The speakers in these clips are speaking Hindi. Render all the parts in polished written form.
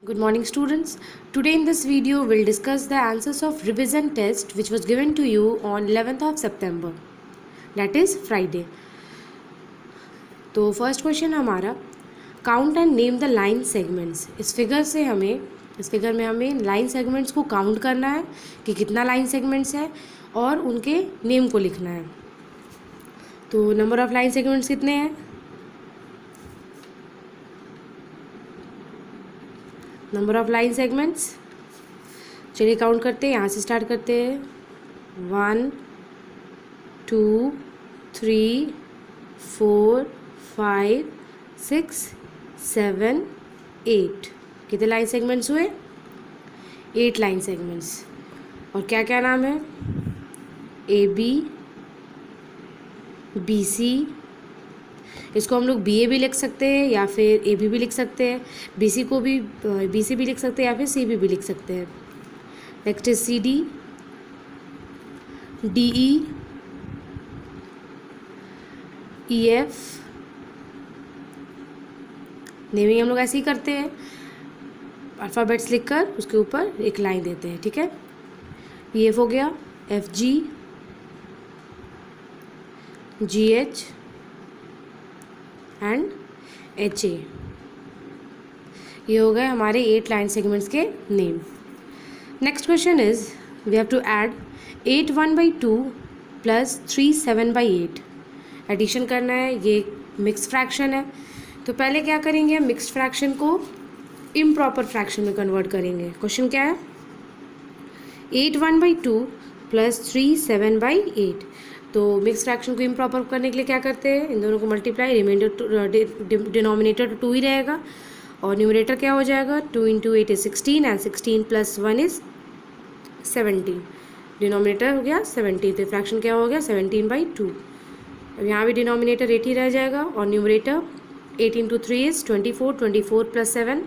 Good morning students. Today in this video we'll discuss the answers of revision test which was given to you on 11th of September, that is Friday. तो फर्स्ट क्वेश्चन हमारा count and name the line segments. इस फिगर में हमें लाइन सेगमेंट्स को काउंट करना है कि कितना लाइन सेगमेंट्स है और उनके नेम को लिखना है। तो नंबर ऑफ लाइन सेगमेंट्स कितने हैं? नंबर ऑफ लाइन सेगमेंट्स, चलिए काउंट करते हैं। यहाँ से स्टार्ट करते हैं। 1 2 3 4 5 6 7 8। कितने लाइन सेगमेंट्स हुए? 8 लाइन सेगमेंट्स। और क्या क्या नाम है? AB, BC, इसको हम लोग BA भी लिख सकते हैं या फिर AB भी लिख सकते हैं। BC को भी BC भी लिख सकते हैं या फिर CB भी लिख सकते हैं। Next is CD, DE, EF। Naming हम लोग ऐसे ही करते हैं, अल्फ़ाबेट्स लिखकर उसके ऊपर एक लाइन देते हैं, ठीक है। PF हो गया, FG, GH एंड HA। ये हो गए हमारे 8 लाइन सेगमेंट्स के name. Next question is we have to add 8 1/2 plus 3 7/8। Addition करना है, ये मिक्स फ्रैक्शन है। तो पहले क्या करेंगे, हम मिक्स फ्रैक्शन को इम्प्रॉपर फ्रैक्शन में कन्वर्ट करेंगे। क्वेश्चन क्या है? 8 1/2 प्लस 3 7/8। तो मिक्स फ्रैक्शन को इम्प्रॉपर करने के लिए क्या करते हैं, इन दोनों को मल्टीप्लाई, रिमाइंडर डिनोमिनेटर 2 ही रहेगा और न्यूमरेटर क्या हो जाएगा? 2 × 8 इज 16 एंड 16 + 1 इज 17। डिनोमिनेटर हो गया 17, तो फ्रैक्शन क्या हो गया? 17/2। अब यहाँ भी डिनोमिनेटर 8 ही रह जाएगा और न्यूमरेटर 8 × 3 इज 24, 24 + 7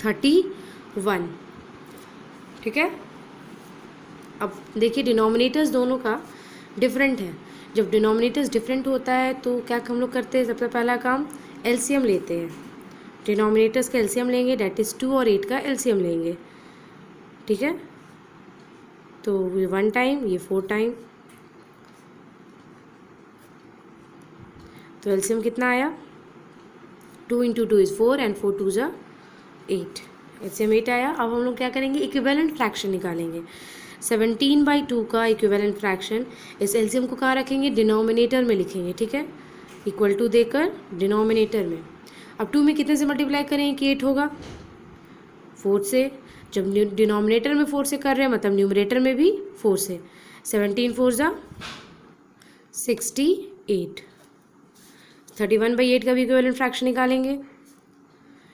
31। ठीक है। अब देखिए डिनोमिनेटर्स दोनों का डिफरेंट है। जब डिनोमिनेटर्स डिफरेंट होता है तो क्या हम लोग करते हैं, सबसे पहला काम एलसीएम लेते हैं। डिनोमिनेटर्स का एलसीएम लेंगे, डेट इज़ 2 और 8 का एलसीएम लेंगे, ठीक है। तो ये 1 टाइम, ये 4 टाइम, तो एलसीएम कितना आया? 2 × 2 इज़ 4 एंड 4 2 ज़ा 8। एलसीएम 8 आया। अब हम लोग क्या करेंगे, इक्विवेलेंट फ्रैक्शन निकालेंगे। 17/2 का इक्विवेलेंट फ्रैक्शन, इस एलसीएम को कहाँ रखेंगे? डिनोमिनेटर में लिखेंगे, ठीक है। इक्वल टू देकर डिनोमिनेटर में। अब 2 में कितने से मल्टीप्लाई करेंगे कि 8 होगा? 4 से। जब डिनोमिनेटर में 4 से कर रहे हैं मतलब न्यूमरेटर में भी 4 से। 17 4 ज़ा 68। 31/8 का भी इक्विवेलेंट फ्रैक्शन निकालेंगे।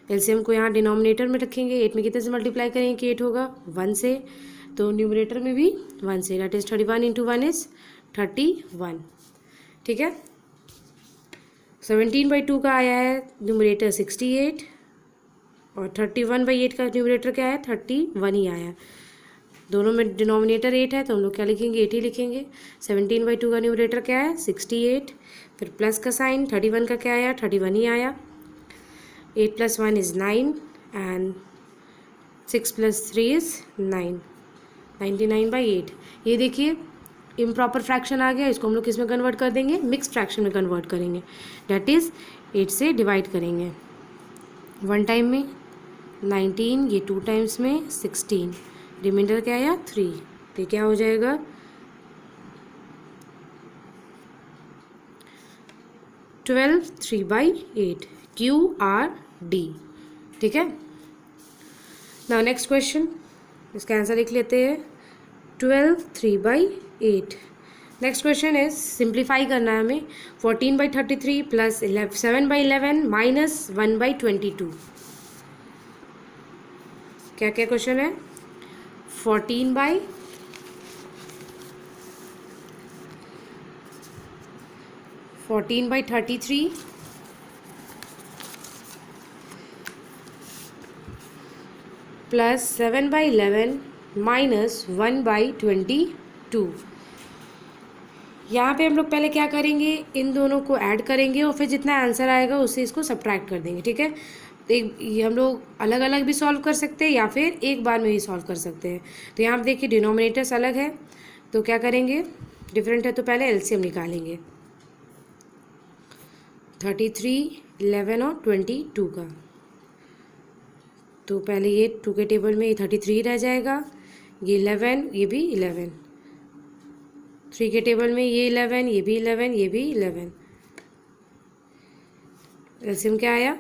एलसीएम को यहाँ डिनोमिनेटर में रखेंगे। 8 में कितने से मल्टीप्लाई करेंगे कि 8 होगा? 1 से। तो न्यूमरेटर में भी 1 से, दैट इज़ 31 × 1 इज़ 31, ठीक है। 17/2 का आया है न्यूमरेटर 68 और 31/8 का न्यूमरेटर क्या है? 31 ही आया। दोनों में डिनोमिनेटर 8 है तो हम लोग क्या लिखेंगे? 8 ही लिखेंगे। 17/2 का न्यूमरेटर क्या है? 68, फिर प्लस का साइन, 31 का क्या आया? 31 ही आया। 8 + 1 इज़ 9 एंड 6 + 3 इज़ 9, 99/8। ये देखिए इम्प्रॉपर फ्रैक्शन आ गया। इसको हम लोग किस में कन्वर्ट कर देंगे? मिक्स फ्रैक्शन में कन्वर्ट करेंगे, डैट इज़ 8 से डिवाइड करेंगे। 1 टाइम में 19, ये 2 टाइम्स में 16, रिमाइंडर क्या आया? 3। तो क्या हो जाएगा? 12 3/8 QRD, ठीक है। नाउ नेक्स्ट क्वेश्चन, इसका आंसर लिख लेते हैं। 12 3/8। नेक्स्ट क्वेश्चन इज सिंप्लीफाई करना है हमें। 14/33 प्लस 7/11 माइनस 1/22। क्या क्या क्वेश्चन है? 14/33 प्लस 7/11 माइनस 1/22। यहाँ पे हम लोग पहले क्या करेंगे, इन दोनों को ऐड करेंगे और फिर जितना आंसर आएगा उससे इसको सब्ट्रैक्ट कर देंगे, ठीक है। एक ये हम लोग अलग अलग भी सॉल्व कर सकते हैं या फिर एक बार में ही सॉल्व कर सकते हैं। तो यहाँ पे देखिए डिनोमिनेटर्स अलग है, तो क्या करेंगे, डिफरेंट है तो पहले एलसीएम निकालेंगे 33, 11 और 22 का। तो पहले ये 2 के टेबल में ये 33 रह जाएगा, ये 11, ये भी 11, 3 के टेबल में ये 11, ये भी 11, ये भी 11। एलसीएम क्या आया,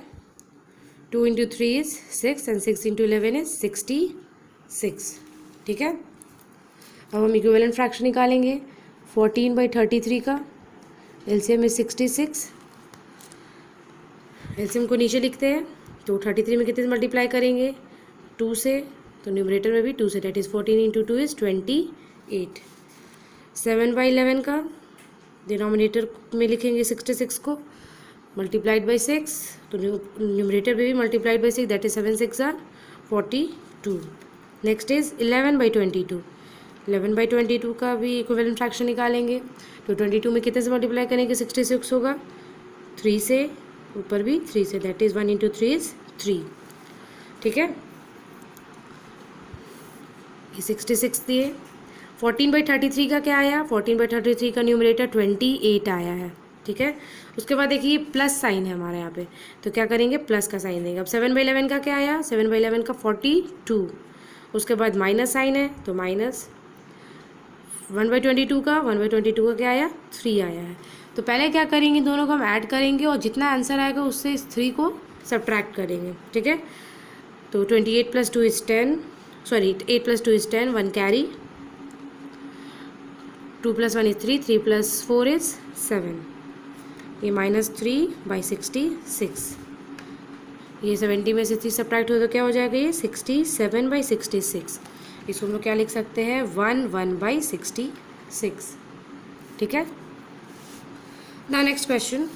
2 into 3 is 6 and 6 into 11 is 66। ठीक है, अब हम इक्विवेलेंट फ्रैक्शन निकालेंगे 14/33 का। LCM is 66। एलसीएम को नीचे लिखते हैं, तो 33 में कितने से मल्टीप्लाई करेंगे, 2 से, तो न्यूमरेटर में भी 2 से, डेट इज़ 14 इंटू 2 इज़ 28। 7/11 का डिनोमिनेटर में लिखेंगे 66 को, मल्टीप्लाइड बाई 6, तो न्यूमरेटर में भी multiplied by 6, that is 7 6 are 42। Next is 11/22। 11/22 का भी इक्विवेलेंट फ्रैक्शन निकालेंगे, तो 22 में कितने से मल्टीप्लाई करेंगे, 66 होगा, 3 से, ऊपर भी 3 से, दैट इज 1 इंटू 3 इज 3। ठीक है, ये 66 दिए। 14/33 का क्या आया, 14/33 का न्यूमरेटर 28 आया है। ठीक है, उसके बाद देखिए प्लस साइन है हमारे यहाँ पे, तो क्या करेंगे, प्लस का साइन देंगे। अब 7/11 का क्या आया, 7/11 का 42, उसके बाद माइनस साइन है, तो माइनस। 1/22 का, 1/22 का क्या आया, 3 आया है। तो पहले क्या करेंगे, दोनों को हम ऐड करेंगे और जितना आंसर आएगा उससे इस 3 को सब्ट्रैक्ट करेंगे। ठीक है, तो 28 + 2 is 10, sorry 8 + 2 is 10, 1 carry, 2 + 1 is 3, 3 + 4 is 7, ये -3/66। ये 70 में से 3 सब्ट्रैक्ट हो तो क्या हो जाएगा, ये 67/66। इसको हम लोग क्या लिख सकते हैं, 1/66। ठीक है, ना नेक्स्ट क्वेश्चन,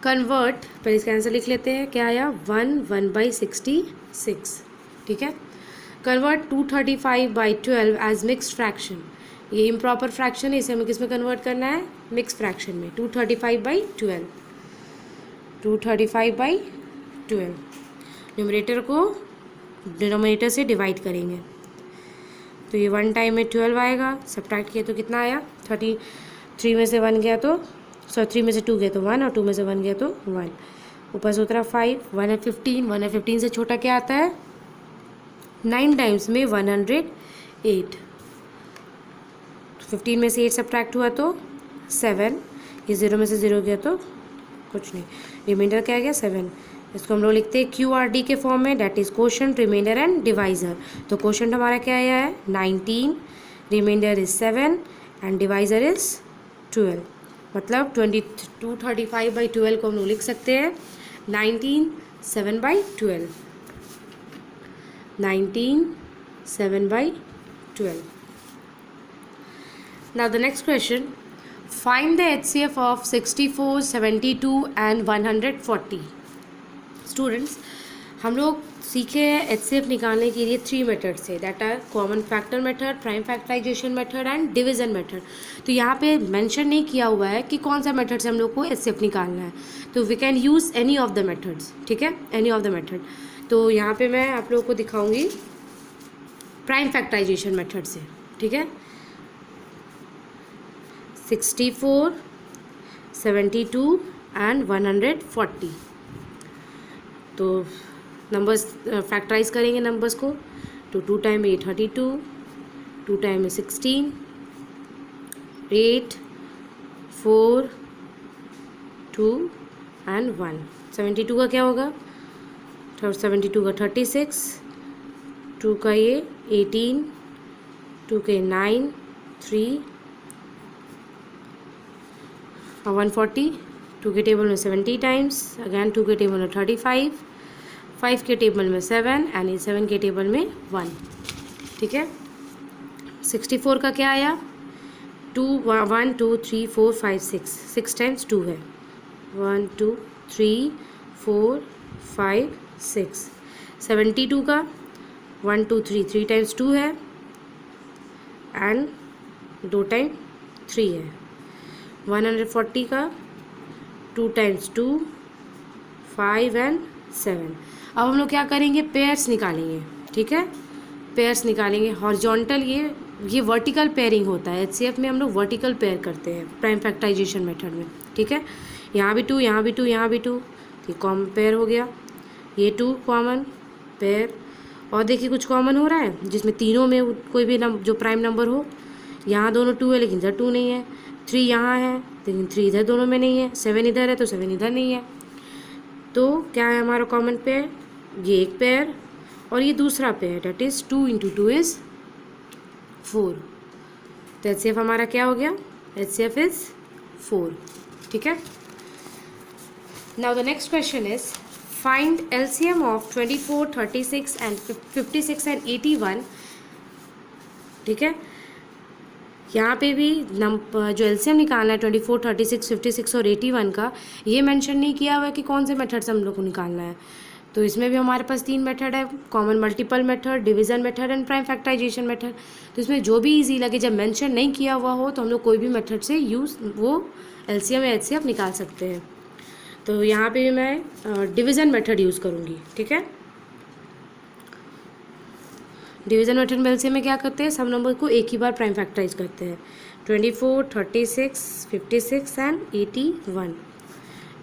कन्वर्ट, पहले इसका आंसर लिख लेते हैं, क्या आया, 1/66। ठीक है, कन्वर्ट 235/12 एज मिक्स्ड फ्रैक्शन। ये इम्प्रॉपर फ्रैक्शन है, इसे हमें किस में कन्वर्ट करना है, मिक्स फ्रैक्शन में। 235/12, 235/12, न्यूमरेटर को डिनोमिनेटर से डिवाइड करेंगे, तो ये 1 टाइम में 12 आएगा, सब्ट्रैक्ट किया तो कितना आया, 33 में से 1 गया तो, 3 में से 2 गया तो 1, और 2 में से 1 गया तो 1, ऊपर से उतरा 5, 1 है 15, 1 है 15 से छोटा क्या आता है, 9 टाइम्स में 108, 15 में से 8 सब्ट्रैक्ट हुआ तो 7, ये 0 में से 0 गया तो कुछ नहीं, रिमाइंडर क्या गया 7। इसको हम लोग लिखते हैं QRD के फॉर्म में, that is quotient, remainder and divisor. तो क्वोशंट हमारा क्या आया है, 19, remainder is 7 and divisor is 12, मतलब 235/12 को हम लोग लिख सकते हैं 19 7/12, 19 7/12। Now the next question, find the HCF of 64, 72 and 140। Students, हम लोग सीखे हैं HCF निकालने के लिए 3 मेथड से, that are common factor method, prime factorization method and division method. तो यहाँ पे मेंशन नहीं किया हुआ है कि कौन सा मेथड से हम लोग को HCF निकालना है, तो we can use any of the methods. ठीक है, एनी ऑफ द मेथड। तो यहाँ पे मैं आप लोगों को दिखाऊंगी प्राइम फैक्टराइजेशन मेथड से। ठीक है, 64, 72 एंड 140। तो नंबर्स फैक्टराइज करेंगे नंबर्स को, तो 2 टाइम में 32, 2 टाइम में 16, 8, 4, 2 एंड 1। 72 का क्या होगा, 72 का 36, 2 का ये 18, 2 के 9, 3 और 140, 2 के टेबल में 70 टाइम्स, अगैन 2 के टेबल में 35, 5 के टेबल में 7 एंड 7 के टेबल में 1। ठीक है, 64 का क्या आया, 2 1 2 3 4 5 6, 6 टाइम्स 2 है, 1 2 3 4 5 6। 72 का 1 2 3, 3 टाइम्स 2 है एंड 2 टाइम 3 है। 140 का 2 टाइम्स 2, 5 एंड 7। अब हम लोग क्या करेंगे, पेयर्स निकालेंगे, ठीक है, पेयर्स निकालेंगे। हॉरिजॉन्टल ये वर्टिकल पेयरिंग होता है, एचसीएफ में हम लोग वर्टिकल पेयर करते हैं प्राइम फैक्टराइजेशन मेथड में, ठीक है। यहाँ भी 2, यहाँ भी 2, यहाँ भी 2, ये कॉमन पेयर हो गया, ये 2 कॉमन पेयर। और देखिए कुछ कॉमन हो रहा है जिसमें तीनों में कोई भी जो प्राइम नंबर हो। यहाँ दोनों 2 है लेकिन इधर 2 नहीं है, 3 यहाँ है लेकिन 3 इधर दोनों में नहीं है, 7 इधर है तो 7 इधर नहीं है। तो क्या है हमारा कॉमन पेयर, ये एक पेयर और ये दूसरा पेयर, डेट इज़ 2 × 2 इज़ 4। तो एचसीएफ हमारा क्या हो गया, एचसीएफ इज़ 4, ठीक है। Now the next question is find LCM of 24, 36 and 56 and 81, ठीक है। यहाँ पे भी जो एलसीएम निकालना है 24, 36, 56 और 81 का, ये मेंशन नहीं किया हुआ है कि कौन से मेथड से हम लोग को निकालना है। तो इसमें भी हमारे पास 3 मेथड है, common multiple method, division method and prime factorization method. तो इसमें जो भी इजी लगे, जब मेंशन नहीं किया हुआ हो तो हम लोग कोई भी मेथड से वो एलसीएम या एचसीएफ निकाल सकते हैं। तो यहाँ पे भी मैं डिवीज़न मेथड यूज़ करूँगी, ठीक है। डिवीज़न मेथड में एलसीएम में क्या करते हैं, सब नंबर को एक ही बार प्राइम फैक्टराइज करते हैं। 24, 36, 56 एंड 81।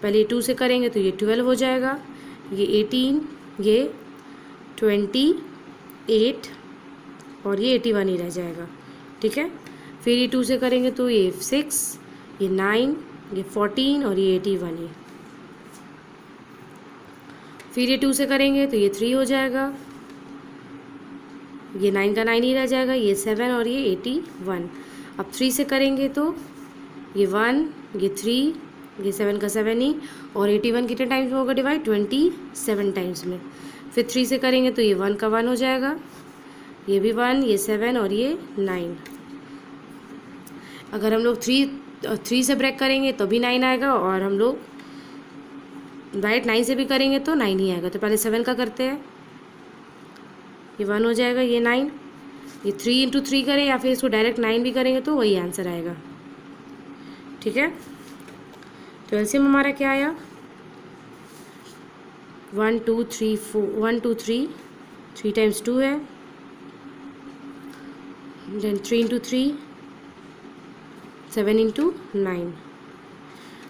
पहले 2 से करेंगे तो ये 12 हो जाएगा, ये 18, ये 28 और ये 81 ही रह जाएगा, ठीक है। फिर ये 2 से करेंगे तो ये 6, ये 9, ये 14 और ये 81 ही। फिर ये 2 से करेंगे तो ये 3 हो जाएगा, ये 9 का 9 ही रह जाएगा, ये 7 और ये 81। अब 3 से करेंगे तो ये 1, ये 3, ये 7 का 7 ही, और 81 कितने टाइम्स में होगा डिवाइड, 27 टाइम्स में। फिर 3 से करेंगे तो ये 1 का 1 हो जाएगा, ये भी 1, ये 7 और ये 9। अगर हम लोग 3 से ब्रेक करेंगे तो भी 9 आएगा, और हम लोग डायरेक्ट 9 से भी करेंगे तो 9 ही आएगा। तो पहले 7 का करते हैं, ये 1 हो जाएगा, ये 9, ये 3 × 3 करें या फिर इसको डायरेक्ट 9 भी करेंगे तो वही आंसर आएगा, ठीक है। तो एलसीएम हमारा क्या आया, 1 2 3 4, 1 2 3, 3 टाइम्स 2 है, देन 3 × 3, 7 × 9,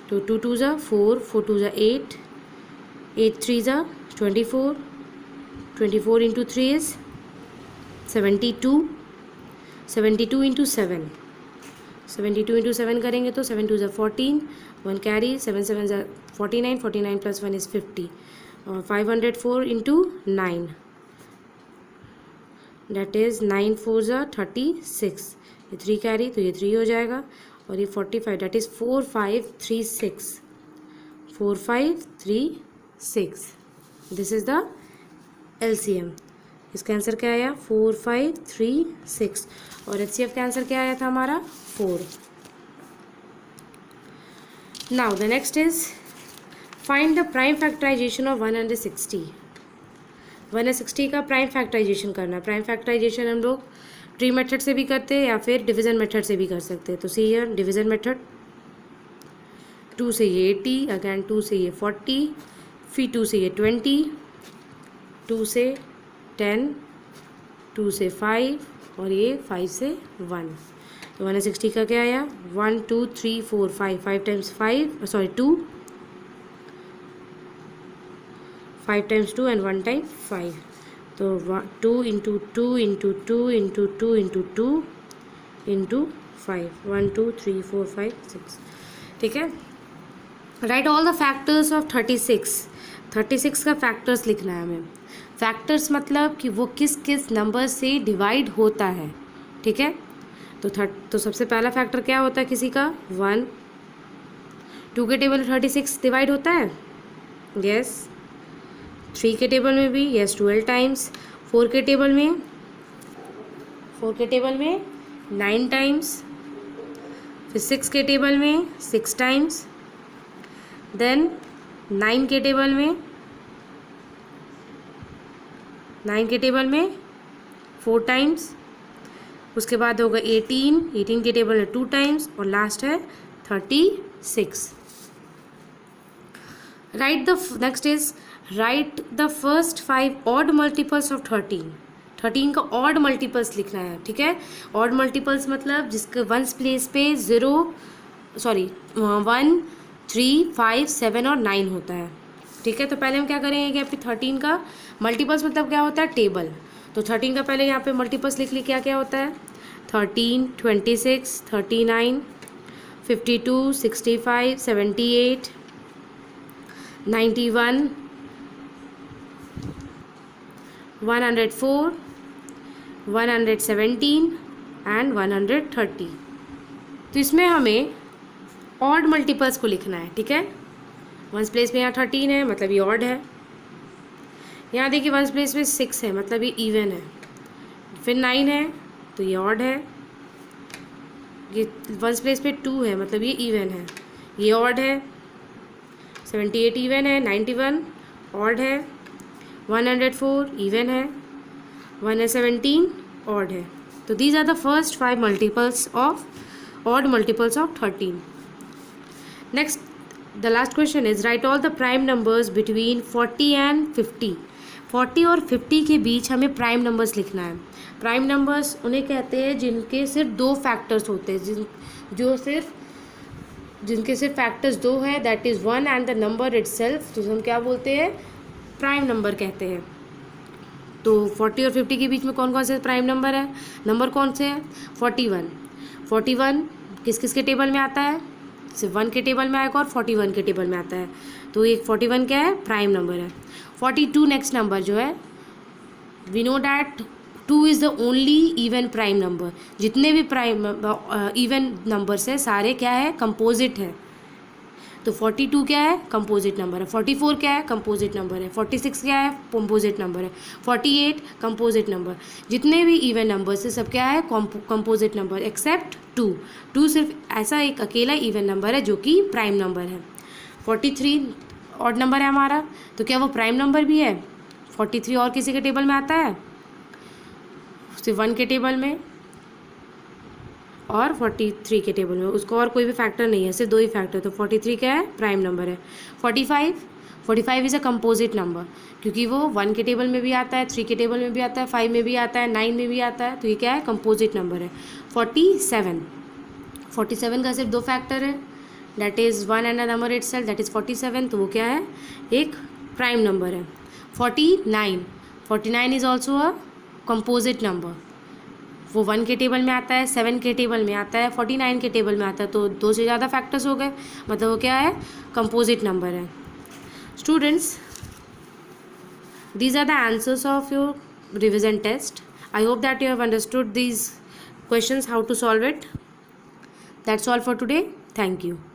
तो 2 2 ज़ा 4, 4 2 ज़ा 8, 8 3 ज़ा 24, 24 × 3 इज़ 72, 72 × 7, 72 × 7 करेंगे तो 7 2 ज़ा 14, 1 कैरी, 7 7 ज़ा 49, 49 + 1 इज़ 50, और 504 × 9, डेट इज़ 9 4 ज़ा 36, ये 3 कैरी तो ये 3 हो जाएगा, और ये 45, that is 4536, 4536। This is the LCM. इसका आंसर क्या आया, 4536, और एचसीएफ का आंसर क्या आया था हमारा, 4। Now the next is find the prime factorization of 160। 160 का प्राइम फैक्टराइजेशन करना है। प्राइम फैक्टराइजेशन हम लोग ट्री मेथड से भी करते हैं या फिर डिवीज़न मेथड से भी कर सकते हैं। तो सी हियर डिवीज़न मेथड, 2 से ये 80, अगैन 2 से ये 40, फिर 2 से ये 20, 2 से 10, 2 से 5 और ये 5 से 1। तो 160 का क्या आया, 1 2 3 4 5, 5 times 5, sorry 2, 5 times 2 and 1 time 5। तो 2 × 2 × 2 × 2 × 2 × 5, 1 2 3 4 5 6, ठीक है। Right all the factors of 36। 36 का फैक्टर्स लिखना है हमें। फैक्टर्स मतलब कि वो किस किस नंबर से डिवाइड होता है, ठीक है। तो सबसे पहला फैक्टर क्या होता है किसी का, 1। 2 के टेबल में 36 डिवाइड होता है, यस। 3 के टेबल में भी, यस, 12 टाइम्स। 4 के टेबल में 9 टाइम्स। फिर 6 के टेबल में 6 टाइम्स। देन 9 के टेबल में 4 टाइम्स। उसके बाद होगा 18 के टेबल में 2 टाइम्स, और लास्ट है 36। Right the next is right the first 5 odd multiples of 13 का ऑड मल्टीपल्स लिखना है, ठीक है। ऑड मल्टीपल्स मतलब जिसके वंस प्लेस पे 1, 3, 5, 7 और 9 होता है, ठीक है। तो पहले हम क्या करेंगे कि आपकी 13 का मल्टीपल्स मतलब क्या होता है, टेबल। तो 13 का पहले यहाँ पे मल्टीपल्स लिख ली, क्या क्या होता है, 13, 26, 39, 52, 65, 78, 91, 104, 117 एंड 130। तो इसमें हमें ऑड मल्टीपल्स को लिखना है, ठीक है। वंस प्लेस में यहाँ 13 है मतलब ये ऑड है। यहाँ देखिए वंस प्लेस में 6 है मतलब ये इवन है। फिर 9 है तो ये ऑड है। ये वंस प्लेस पे 2 है मतलब ये इवन है, ये ऑड है। 78 इवन है, 91 ऑड है, 104 इवन है, 117 ऑड है। तो these are the first 5 multiples of odd multiples of 13। Next the last question is write all the prime numbers between 40 and 50। 40 और 50 के बीच हमें प्राइम नंबर्स लिखना है। प्राइम नंबर्स उन्हें कहते हैं जिनके सिर्फ 2 फैक्टर्स होते हैं, जिनके सिर्फ फैक्टर्स 2 है, that is 1 and the number itself, तो हम क्या बोलते हैं, प्राइम नंबर कहते हैं। तो 40 और 50 के बीच में कौन कौन से प्राइम नंबर है, नंबर कौन से हैं, 41 किस किस के टेबल में आता है, सिर्फ 1 के टेबल में आएगा और 41 के टेबल में आता है। तो एक 41 क्या है, प्राइम नंबर है। 42 नेक्स्ट नंबर जो है, we know that 2 is the only even prime number. जितने भी प्राइम इवन नंबर्स है सारे क्या है, कंपोजिट है। तो 42 क्या है, कंपोजिट नंबर है। 44 क्या है, कंपोजिट नंबर है। 46 क्या है, कंपोजिट नंबर है। 48 कंपोजिट नंबर। जितने भी इवन नंबर्स है सब क्या है, कंपोजिट नंबर, एक्सेप्ट 2 सिर्फ ऐसा एक अकेला इवन नंबर है जो कि प्राइम नंबर है। 43 ऑड नंबर है हमारा, तो क्या वो प्राइम नंबर भी है। 43 और किसी के टेबल में आता है, सिर्फ 1 के टेबल में और 43 के टेबल में, उसको और कोई भी फैक्टर नहीं है, सिर्फ 2 ही फैक्टर। तो 43 क्या है, प्राइम नंबर है। 45 इज़ अ कंपोजिट नंबर, क्योंकि वो 1 के टेबल में भी आता है, 3 के टेबल में भी आता है, 5 में भी आता है, 9 में भी आता है, तो ये क्या है, कंपोजिट नंबर है। 47 का सिर्फ 2 फैक्टर है, that is 1 and a number itself, that is 47, तो वो क्या है, एक प्राइम नंबर है। 49 is also a composite number, वो 1 के टेबल में आता है, 7 के टेबल में आता है, 49 के टेबल में आता है, तो 2 से ज़्यादा फैक्टर्स हो गए, मतलब वो क्या है, कंपोजिट नंबर है। Students, these are the answers of your revision test. I hope that you have understood these questions, how to solve it. That's all for today. Thank you.